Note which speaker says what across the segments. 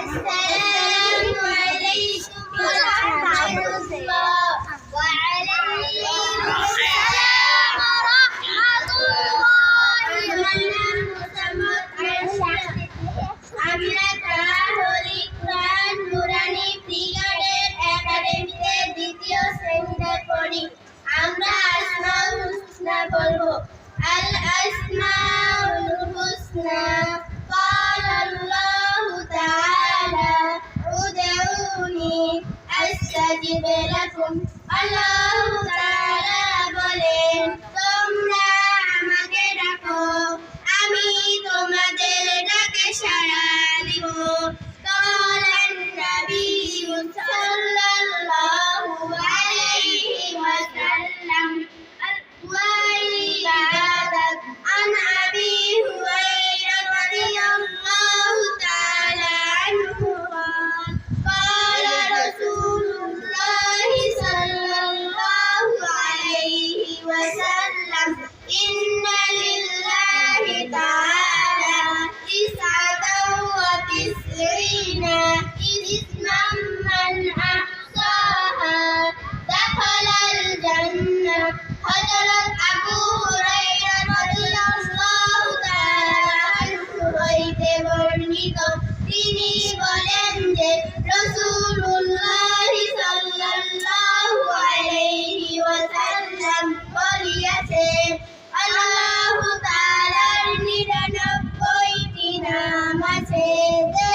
Speaker 1: السلام عليكم ورحمة الله. وعليكم السلام ورحمة الله. আমরা তাহলে কোরআন নুরানি ব্রিগেডের একাডেমিতে দ্বিতীয় শ্রেণীতে পড়ি। আমরা আসমাউল হুসনা বলবো। আল আসমাউল হুসনা قال الله تعالى ادعوني أستجب لكم। আল্লাহ তাআলা বলেন, তোমরা আমাকে ডাকো, আমি তোমাদের ডাকে সাড়া দিব। قال النبي صلى الله عليه وسلم والعبادة عن أبي هريرة رضي الله تعالى عنه قال رسول الله صلى الله عليه وسلم إن لله تعالى 99 اسما من أحصاها دخل الجنة। হযরত আবু হুরায়রা রাদিয়াল্লাহু তাআলা আনহু হইতে বর্ণিত, তিনি বলেন যে রাসূলুল্লাহ সাল্লাল্লাহু আলাইহি ওয়াসাল্লাম বলিয়াছেন, আল্লাহ তাআলার 99টি নাম আছে, যে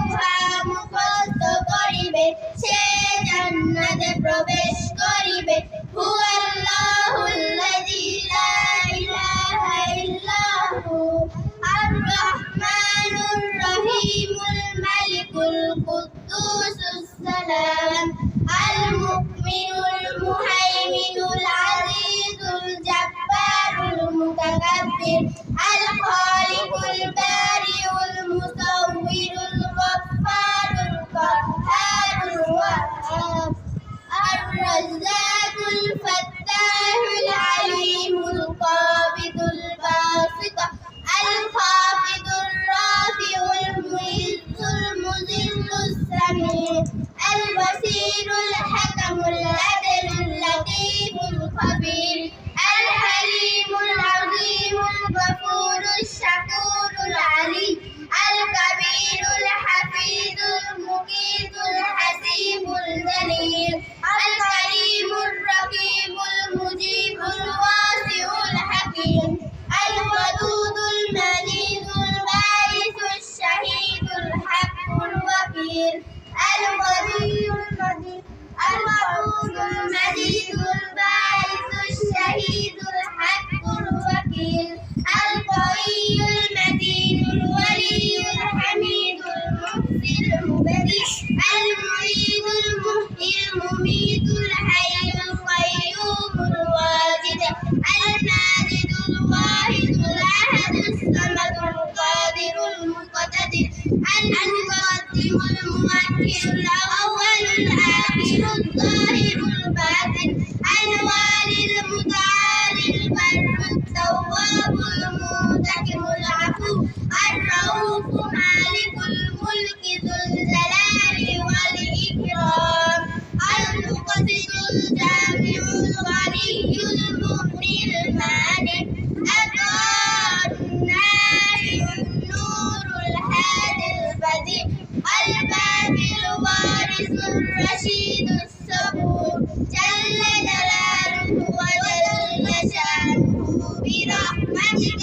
Speaker 1: উহা মুখস্থ করিবে সে জান্নাতে প্রবেশ করিবে। হুয়াল্লাহুল্লাযী লা ইলাহা ইল্লা হু আর-রাহমানুর রহিমুল মালিকুল কুদ্দুসুস সালাম আল-মুমিনুল মুহাইমিনুল আজিজুল জাব্বারুল মুতাকাব্বির আল-খালিকুল বারিউল মুসাউwwirul গফফারুল কাহ্হারুল ওয়াহ্হাব আর-রাজ্জাকুল ফাত্তাহুল আলিমুল কাবিদুল বাসিত আল-খাফিদুর রাফিউল মুইজ্জুল মুযিল্লুস সামি' আল-বাসীরুল হাকামুল আদলুল লাতীফুল খাবীর আল-হালিমুল আযীমুল গফুরুশ শাকুরুল আলীম আল-কাবীরুল হাফিজুল মুকীতুল হাসীবুল জলিল আল-কারীমুর রকীবুল মুজীবুল ওয়াসিউল হাকীম আল-ওয়াদুদুল মাজিদুল বাঈসুশ শাহীদুল হাক্কুল ওয়াকিল আল-ওয়ালিয়্যুল মাজিদ আল-ওয়াদুদুল মাজিদুল বাঈসুশ শাহীদুল হাক্কুল ওয়াকিল আল-কাওয়িয়্যুল মাতিনুল ওয়ালিয়্যুল হামিদুল মুহসিল মুবদি আল-মুঈদুল মুহয়িল মুমীতুল হাইয়ুল কাইয়্যুমুল ওয়াজিদ আল-মাজিদুল ওয়াহিদুল আহাদুস সামাদুল কাদিরুল মুকতাদির আল-মুকদ্দিমুল মুআক্খিরুল আউওয়ালুল আখিরুল যাহিরুল বাতিন আল-ওয়ালিল মুতাআলিল বাররুত তাওয়াবুল মুনতাকিমুল আফু আর-রাউফু মালিকুল মুলকি যুল জালালি ওয়াল ইকরাম আল-মুকসিতুল জামিউল গনিয়্যুল মুগনিল মানিক النافع النور الهادي البديع الباقي الوارث الرشيد الصبور جل جلاله وجل شانه برحمتك